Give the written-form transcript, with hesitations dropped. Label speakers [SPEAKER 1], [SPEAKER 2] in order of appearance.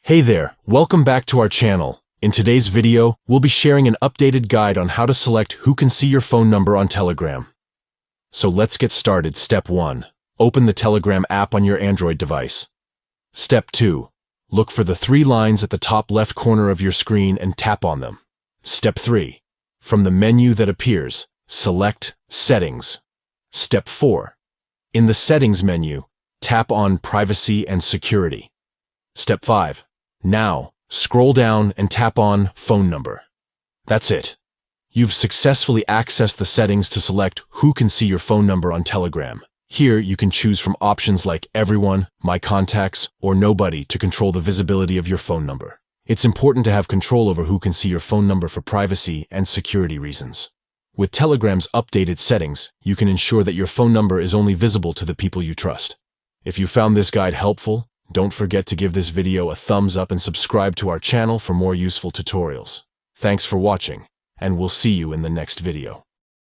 [SPEAKER 1] Hey there, welcome back to our channel. In today's video, we'll be sharing an updated guide on how to select who can see your phone number on Telegram. So let's get started. Step 1. Open the Telegram app on your Android device. Step 2. Look for the 3 lines at the top left corner of your screen and tap on them. Step 3. From the menu that appears, select Settings. Step 4. In the Settings menu, tap on Privacy and Security. Step 5. Now, scroll down and tap on Phone Number. That's it. You've successfully accessed the settings to select who can see your phone number on Telegram. Here, you can choose from options like Everyone, My Contacts, or Nobody to control the visibility of your phone number. It's important to have control over who can see your phone number for privacy and security reasons. With Telegram's updated settings, you can ensure that your phone number is only visible to the people you trust. If you found this guide helpful, don't forget to give this video a thumbs up and subscribe to our channel for more useful tutorials. Thanks for watching, and we'll see you in the next video.